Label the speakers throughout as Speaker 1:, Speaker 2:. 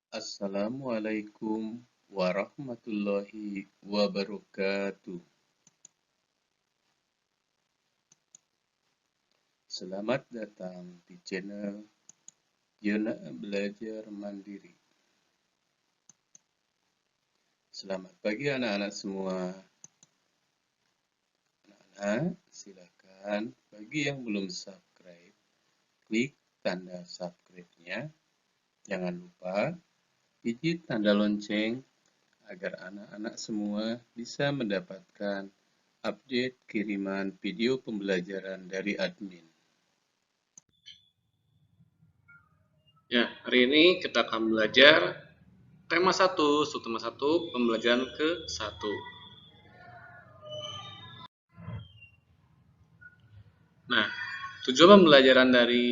Speaker 1: Assalamualaikum warahmatullahi wabarakatuh. Selamat datang di channel Yona Belajar Mandiri. Selamat pagi anak-anak semua. Anak-anak, silakan bagi yang belum subscribe, klik tanda subscribe-nya. Jangan lupa pijit tanda lonceng agar anak-anak semua bisa mendapatkan update kiriman video pembelajaran dari admin.
Speaker 2: Ya, hari ini kita akan belajar tema 1, subtema 1, pembelajaran ke-1. Nah, tujuan pembelajaran dari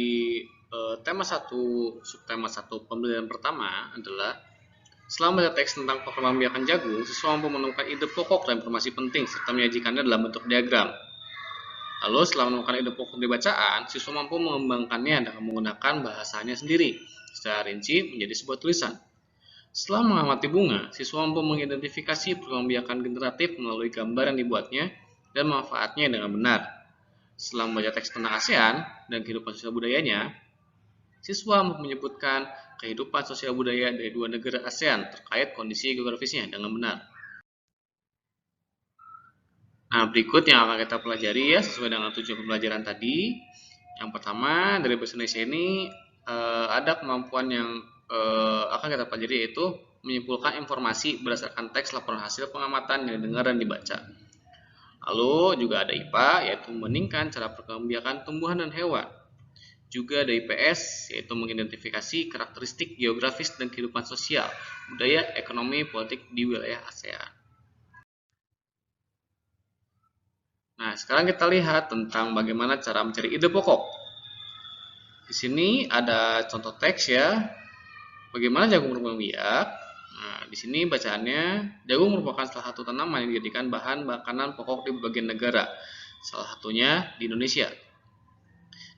Speaker 2: tema 1, subtema 1, pembelajaran pertama adalah setelah membaca teks tentang perkembangbiakan jagung, siswa mampu menemukan ide pokok dan informasi penting serta menyajikannya dalam bentuk diagram. Lalu setelah menemukan ide pokok di bacaan, siswa mampu mengembangkannya dengan menggunakan bahasanya sendiri secara rinci menjadi sebuah tulisan. Setelah mengamati bunga, siswa mampu mengidentifikasi perkembangbiakan generatif melalui gambar yang dibuatnya dan memanfaatnya dengan benar. Setelah membaca teks tentang ASEAN dan kehidupan sosial budayanya, siswa mampu menyebutkan kehidupan sosial budaya dari dua negara ASEAN terkait kondisi geografisnya dengan benar. Nah, berikut yang akan kita pelajari ya sesuai dengan tujuan pembelajaran tadi. Yang pertama, dari bahasa Indonesia ini ada kemampuan yang akan kita pelajari, yaitu menyimpulkan informasi berdasarkan teks laporan hasil pengamatan yang didengar dan dibaca. Lalu juga ada IPA, yaitu membandingkan cara perkembangbiakan tumbuhan dan hewan. Juga ada IPS, yaitu mengidentifikasi karakteristik geografis dan kehidupan sosial, budaya, ekonomi, politik di wilayah ASEAN. Nah, sekarang kita lihat tentang bagaimana cara mencari ide pokok. Di sini ada contoh teks ya. Bagaimana jagung berkembang biak? Nah, di sini bacaannya, jagung merupakan salah satu tanaman yang dijadikan bahan makanan pokok di berbagai negara. Salah satunya di Indonesia.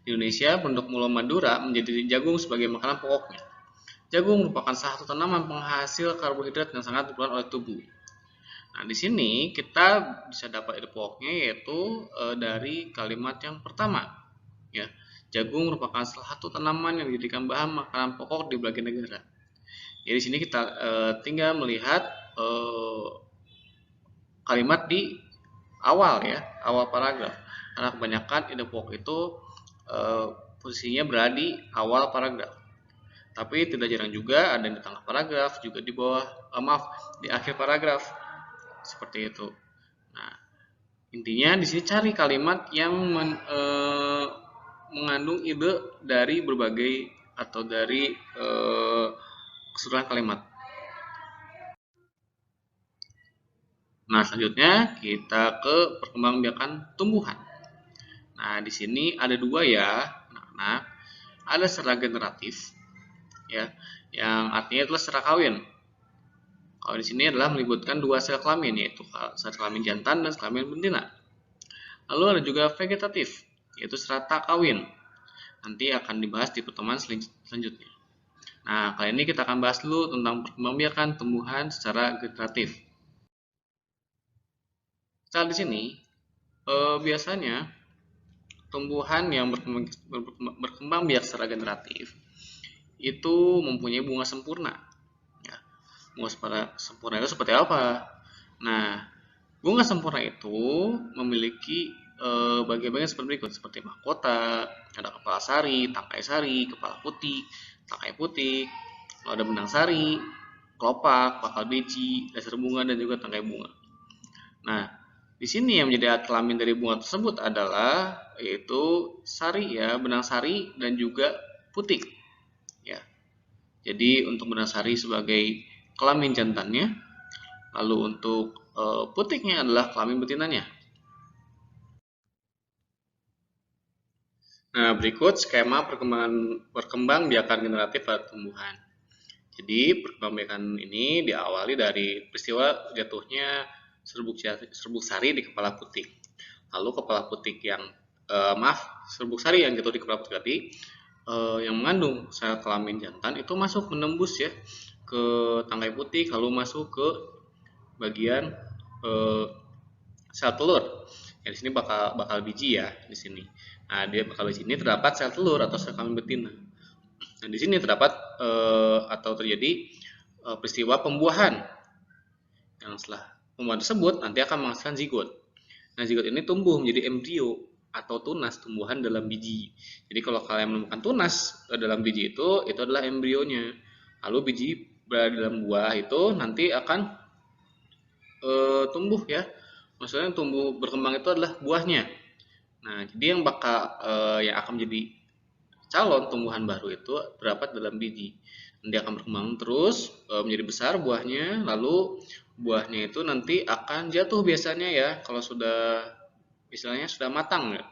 Speaker 2: Di Indonesia, penduduk Pulau Madura menjadi jagung sebagai makanan pokoknya. Jagung merupakan salah satu tanaman penghasil karbohidrat yang sangat diperlukan oleh tubuh. Nah, di sini kita bisa dapat ide pokoknya yaitu dari kalimat yang pertama. Ya, jagung merupakan salah satu tanaman yang dijadikan bahan makanan pokok di berbagai negara. Jadi di sini kita tinggal melihat kalimat di awal ya, awal paragraf. Karena kebanyakan ide pokok itu posisinya berada di awal paragraf. Tapi tidak jarang juga ada di tengah paragraf, juga di bawah, di akhir paragraf. Seperti itu. Nah, intinya di sini cari kalimat yang mengandung ide dari berbagai atau dari keseluruhan kalimat. Nah, selanjutnya kita ke perkembangbiakan tumbuhan. Nah, di sini ada dua ya, anak-anak. Ada secara generatif, ya, yang artinya adalah secara kawin. Kalau di sini adalah melibatkan dua sel kelamin, yaitu sel kelamin jantan dan sel kelamin betina. Lalu ada juga vegetatif, yaitu secara tak kawin. Nanti akan dibahas di pertemuan selanjutnya. Nah, kali ini kita akan bahas dulu tentang perkembangbiakan tumbuhan secara generatif. Saat di sini, biasanya tumbuhan yang berkembang biak secara generatif itu mempunyai bunga sempurna. Ya, bunga sempurna itu seperti apa? Nah, bunga sempurna itu memiliki bagian-bagian seperti berikut, seperti mahkota, ada kepala sari, tangkai sari, kepala putih, tangkai putih, lalu ada benang sari, kelopak, bakal biji, dasar bunga, dan juga tangkai bunga. Nah, di sini yang menjadi alat kelamin dari bunga tersebut adalah yaitu sari ya, benang sari dan juga putik. Ya. Jadi untuk benang sari sebagai kelamin jantannya, lalu untuk putiknya adalah kelamin betinanya. Nah, berikut skema perkembangbiakan generatif pada tumbuhan. Jadi, perkembangbiakan ini diawali dari peristiwa jatuhnya serbuk sari di kepala putik. Lalu kepala putik yang serbuk sari yang jatuh di kepala putik tadi yang mengandung sel kelamin jantan itu masuk menembus ya ke tangkai putih lalu masuk ke bagian sel telur. Ya, di sini bakal biji ya di sini. Nah, di sini terdapat sel telur atau sel kelamin betina. Nah, di sini terdapat atau terjadi peristiwa pembuahan. Yang setelah pembuahan tersebut nanti akan menghasilkan zigot. Nah, zigot ini tumbuh menjadi embrio atau tunas tumbuhan dalam biji. Jadi kalau kalian menemukan tunas dalam biji itu adalah embrionya. Lalu biji berada dalam buah itu nanti akan tumbuh ya. Maksudnya tumbuh berkembang itu adalah buahnya. Nah, jadi yang akan menjadi calon tumbuhan baru itu terdapat dalam biji. Nanti akan berkembang terus menjadi besar buahnya, lalu buahnya itu nanti akan jatuh biasanya ya kalau sudah istilahnya sudah matang ya.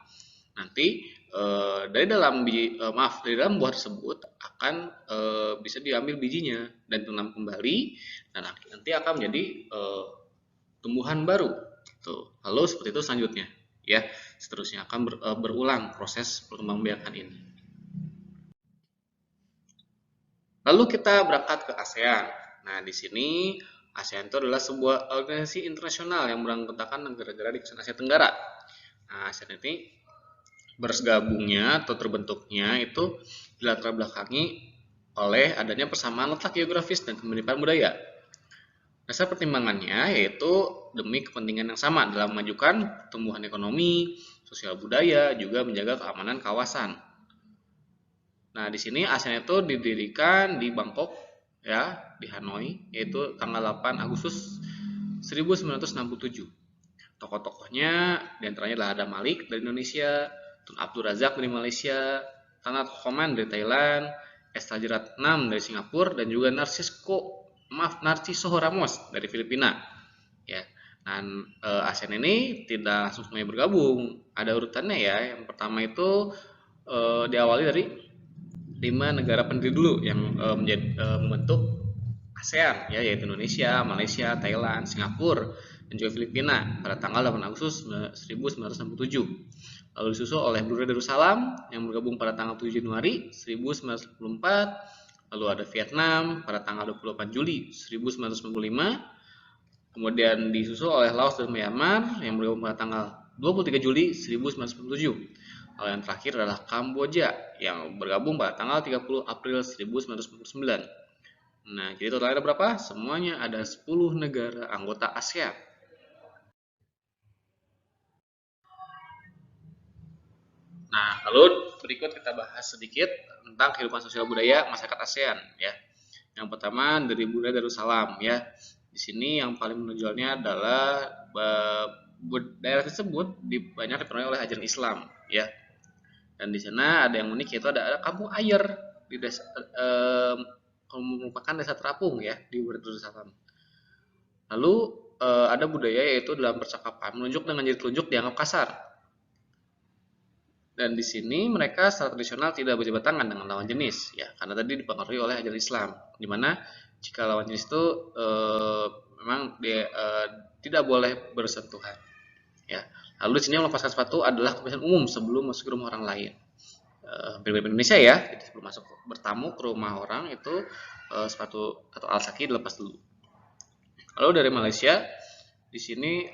Speaker 2: Nanti dari dalam dari dalam buah tersebut akan bisa diambil bijinya dan ditanam kembali dan nanti akan menjadi tumbuhan baru. Tuh. Lalu seperti itu selanjutnya ya. Seterusnya akan berulang proses perkembangbiakan ini. Lalu kita berangkat ke ASEAN. Nah, di sini ASEAN itu adalah sebuah organisasi internasional yang beranggotakan negara-negara di kawasan Asia Tenggara. Nah, ASEAN ini bergabungnya atau terbentuknya itu dilatar belakangi oleh adanya persamaan letak geografis dan kemiripan budaya. Dasar pertimbangannya yaitu demi kepentingan yang sama dalam memajukan pertumbuhan ekonomi, sosial budaya, juga menjaga keamanan kawasan. Nah, di sini ASEAN itu didirikan di Bangkok ya, di Hanoi, yaitu tanggal 8 Agustus 1967. Tokoh-tokohnya diantaranya adalah Adam Malik dari Indonesia, Tun Abdul Razak dari Malaysia, Tanat Khoman dari Thailand, Esta Jeratnam dari Singapura, dan juga Narciso Ramos dari Filipina. Ya, dan ASEAN ini tidak langsung semuanya bergabung. Ada urutannya ya. Yang pertama itu diawali dari 5 negara pendiri dulu yang membentuk ASEAN ya, yaitu Indonesia, Malaysia, Thailand, Singapura, dan juga Filipina pada tanggal 8 Agustus 1967. Lalu disusul oleh Brunei Darussalam yang bergabung pada tanggal 7 Januari 1994. Lalu ada Vietnam pada tanggal 28 Juli 1995. Kemudian disusul oleh Laos dan Myanmar yang bergabung pada tanggal 23 Juli 1997. Lalu yang terakhir adalah Kamboja yang bergabung pada tanggal 30 April 1999. Nah, jadi totalnya ada berapa? Semuanya ada 10 negara anggota ASEAN. Nah, lalu berikut kita bahas sedikit tentang kehidupan sosial budaya masyarakat ASEAN ya. Yang pertama dari Brunei Darussalam ya. Di sini yang paling menonjolnya adalah daerah tersebut banyak dipenuhi oleh ajaran Islam ya. Dan di sana ada yang unik yaitu ada kampung air di desa merupakan desa terapung ya di Brunei Darussalam. Lalu ada budaya yaitu dalam percakapan menunjuk dengan jari telunjuk dianggap kasar. Dan di sini mereka secara tradisional tidak berjabat tangan dengan lawan jenis ya, karena tadi dipengaruhi oleh ajaran Islam, di mana jika lawan jenis itu memang dia tidak boleh bersentuhan ya. Lalu di sini melepaskan sepatu adalah kebiasaan umum sebelum masuk ke rumah orang lain. Berbeda Indonesia ya, jadi sebelum masuk bertamu ke rumah orang itu sepatu atau alas kaki dilepas dulu. Lalu dari Malaysia, di sini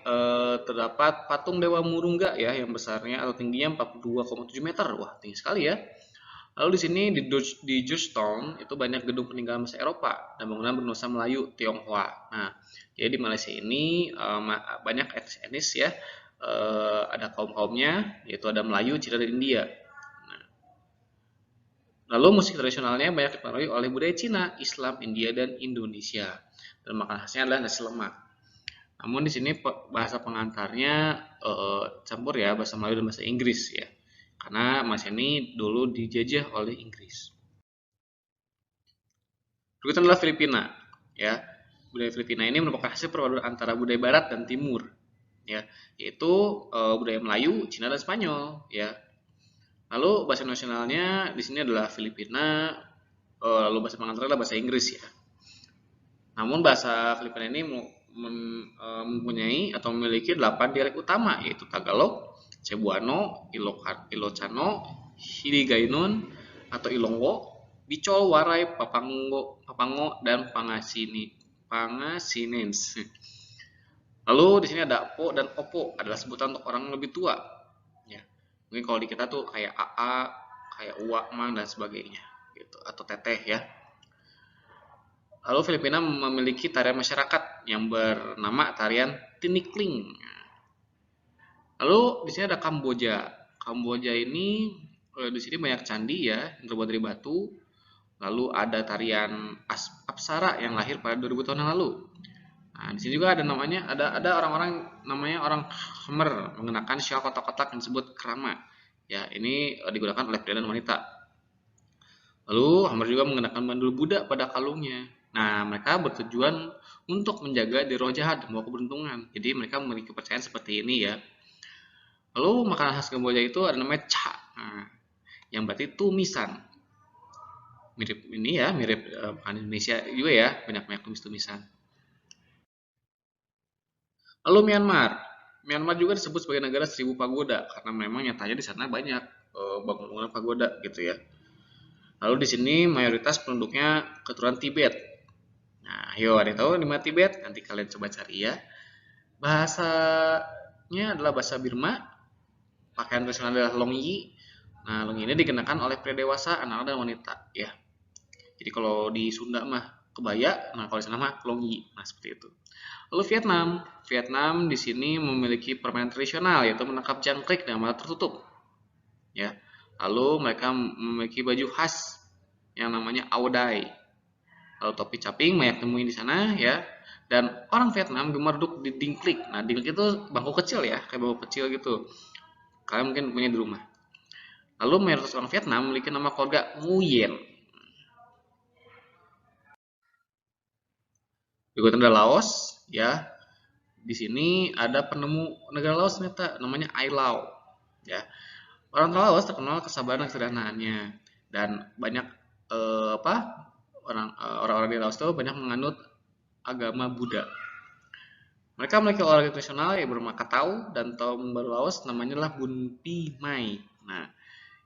Speaker 2: terdapat patung Dewa Murungga ya yang besarnya atau tingginya 42,7 meter. Wah, tinggi sekali ya. Lalu di sini di Georgetown itu banyak gedung peninggalan masa Eropa dan bangunan bernuansa Melayu Tionghoa. Nah, jadi di Malaysia ini banyak etnis ya. Ada kaum-kaumnya yaitu ada Melayu, Cina, dan India. Lalu musik tradisionalnya banyak dipengaruhi oleh budaya Cina, Islam, India, dan Indonesia. Dan makanan khasnya adalah nasi lemak. Namun di sini bahasa pengantarnya campur ya, bahasa Melayu dan bahasa Inggris ya. Karena Malaysia ini dulu dijajah oleh Inggris. Berikutnya adalah Filipina ya. Budaya Filipina ini merupakan hasil perpaduan antara budaya barat dan timur ya, yaitu budaya Melayu, Cina, dan Spanyol ya. Lalu bahasa nasionalnya di sini adalah Filipina, lalu bahasa pengantarnya adalah bahasa Inggris ya. Namun bahasa Filipina ini mempunyai atau memiliki 8 dialek utama, yaitu Tagalog, Cebuano, Ilocano, Hiligaynon atau Ilonggo, Bicol, Warai, Papango, dan Pangasinens. Lalu di sini ada Po dan Opo adalah sebutan untuk orang yang lebih tua. Ya. Mungkin kalau di kita tuh kayak AA, kayak Uwa, Mang dan sebagainya gitu atau Teteh ya. Lalu Filipina memiliki tarian masyarakat yang bernama tarian Tinikling. Lalu di sini ada Kamboja. Kamboja ini di sini banyak candi ya yang terbuat dari batu. Lalu ada tarian Apsara yang lahir pada 2000 tahun yang lalu. Nah, di sini juga ada orang-orang namanya orang Khmer mengenakan syal kotak-kotak yang disebut krama. Ya, ini digunakan oleh pria dan wanita. Lalu Khmer juga mengenakan bandul Buddha pada kalungnya. Nah, mereka bertujuan untuk menjaga dari roh jahat dan bawa keberuntungan. Jadi mereka memiliki kepercayaan seperti ini ya. Lalu makanan khas Kamboja itu ada namanya cha, nah, yang berarti tumisan. Mirip ini ya, mirip makanan Indonesia juga ya, banyak-banyak tumis-tumisan. Lalu Myanmar. Myanmar juga disebut sebagai negara 1000 pagoda karena memang nyatanya di sana banyak bangunan pagoda gitu ya. Lalu di sini mayoritas penduduknya keturunan Tibet. Nah, ayo ada yang tahu di mana Tibet? Nanti kalian coba cari ya. Bahasanya adalah bahasa Birma. Pakaian tradisional adalah longyi. Nah, longyi ini dikenakan oleh pria dewasa, anak-anak dan wanita ya. Jadi kalau di Sunda mah kebaya, nah kalau di sana mah longyi. Nah, seperti itu. Lalu Vietnam. Vietnam di sini memiliki permainan tradisional yaitu menangkap jangkrik dengan mata tertutup. Ya. Lalu mereka memiliki baju khas yang namanya Ao Dai. Lalu topi caping banyak temuin di sana ya. Dan orang Vietnam gemar duduk di dingklik. Nah, dingklik itu bangku kecil ya, kayak bangku kecil gitu. Kalian mungkin punya di rumah. Lalu mayoritas orang Vietnam memiliki nama keluarga Nguyen. Berikutnya ada Laos ya. Di sini ada penemu negara Laos ternyata namanya Ai Lao ya. Orang Laos terkenal kesabaran dan kesederhanaannya dan banyak orang-orang di Laos itu banyak menganut agama Buddha. Mereka memiliki olahraga tradisional yang bernama Katau dan tahun baru Laos namanya adalah Bun Pi Mai. Nah,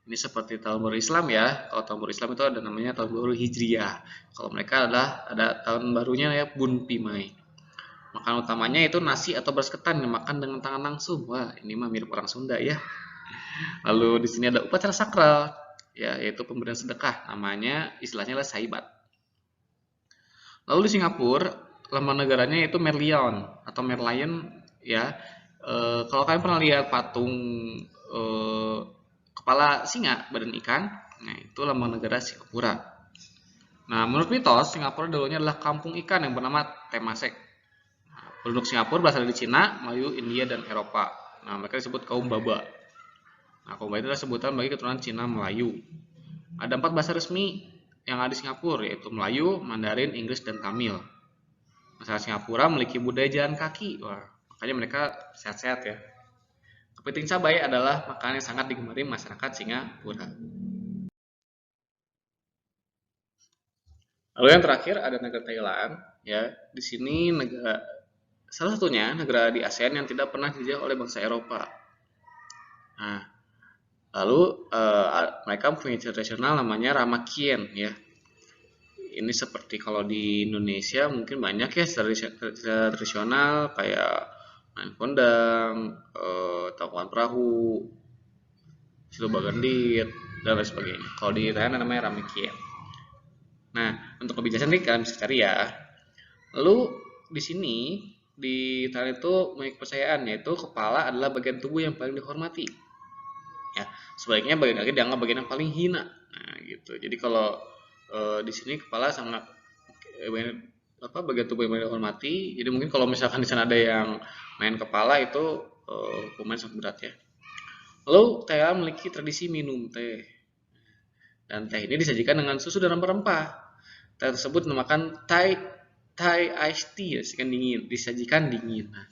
Speaker 2: ini seperti tahun baru Islam ya. Kalau tahun baru Islam itu ada namanya tahun baru Hijriah. Kalau mereka ada tahun barunya ya Bun Pi Mai. Makanan utamanya itu nasi atau beras ketan yang makan dengan tangan langsung. Wah, ini mah mirip orang Sunda ya. Lalu di sini ada upacara sakral, ya, yaitu pemberian sedekah. Namanya istilahnya adalah saibat. Lalu di Singapura, lambang negaranya itu Merlion atau Merlion, ya. Kalau kalian pernah lihat patung kepala singa, badan ikan, nah itu lambang negara Singapura. Nah, menurut mitos, Singapura dulunya adalah kampung ikan yang bernama Temasek. Penduduk Singapura berasal dari Cina, Melayu, India, dan Eropa. Nah, mereka disebut kaum Baba. Nah, kaum Baba itu adalah sebutan bagi keturunan Cina Melayu. Ada 4 bahasa resmi yang ada di Singapura, yaitu Melayu, Mandarin, Inggris, dan Tamil. Masyarakat Singapura memiliki budaya jalan kaki. Wah, makanya mereka sehat-sehat ya. Kepiting cabai adalah makanan yang sangat digemari masyarakat Singapura. Lalu yang terakhir ada negara Thailand, ya. Di sini salah satunya negara di ASEAN yang tidak pernah dijajah oleh bangsa Eropa. Nah, lalu mereka punya tradisional namanya Ramakien ya. Ini seperti kalau di Indonesia mungkin banyak ya tradisional kayak main kondang, takuan perahu, siluba gendit, dan lain sebagainya. Kalau di Thailand namanya Ramakien. Nah, untuk lebih jelasnya nih kalian bisa cari ya. Lalu di sini di Thailand itu memiliki kepercayaan yaitu kepala adalah bagian tubuh yang paling dihormati. Ya, sebaliknya bagian kaki dianggap bagian yang paling hina. Nah, gitu. Jadi kalau di sini kepala sangat bagian tubuh yang paling dihormati. Jadi mungkin kalau misalkan di sana ada yang main kepala itu hukuman sangat berat ya. Lalu Thailand memiliki tradisi minum teh. Dan teh ini disajikan dengan susu dan rempah-rempah. Teh tersebut dinamakan Thai iced tea, disajikan dingin. Nah,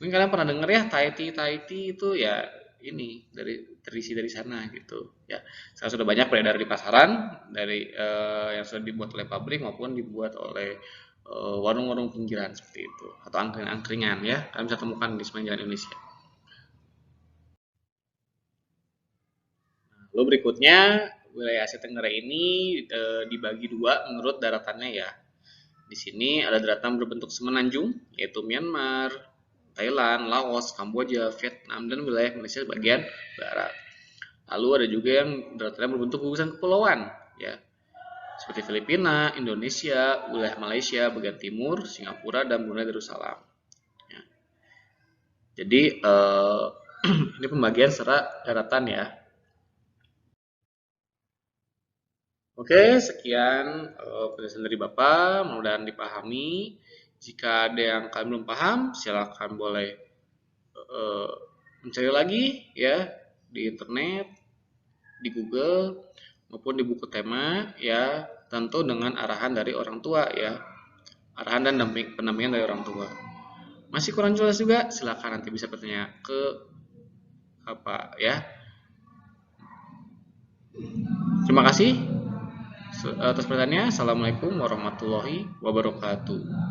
Speaker 2: mungkin kalian pernah dengar ya Thai tea itu ya ini dari tradisi dari sana gitu ya. Sekarang sudah banyak beredar di pasaran dari yang sudah dibuat oleh pabrik maupun dibuat oleh warung-warung pinggiran seperti itu atau angkringan-angkringan ya. Kalian bisa temukan di sepanjang Indonesia. Lalu berikutnya wilayah Asia Tenggara ini dibagi dua menurut daratannya ya. Di sini ada daratan berbentuk semenanjung, yaitu Myanmar, Thailand, Laos, Kamboja, Vietnam, dan wilayah Malaysia bagian barat. Lalu ada juga yang daratannya berbentuk gugusan kepulauan, ya, seperti Filipina, Indonesia, wilayah Malaysia bagian timur, Singapura, dan Brunei Darussalam. Ya. Jadi ini pembagian secara daratan ya. Oke, sekian penjelasan dari Bapak, mudah-mudahan dipahami. Jika ada yang kalian belum paham, silakan boleh mencari lagi ya di internet, di Google maupun di buku tema ya, tentu dengan arahan dari orang tua ya, arahan dan pendampingan dari orang tua. Masih kurang jelas juga, silakan nanti bisa bertanya ke apa ya. Terima kasih atas pertanyaannya. Assalamualaikum warahmatullahi wabarakatuh.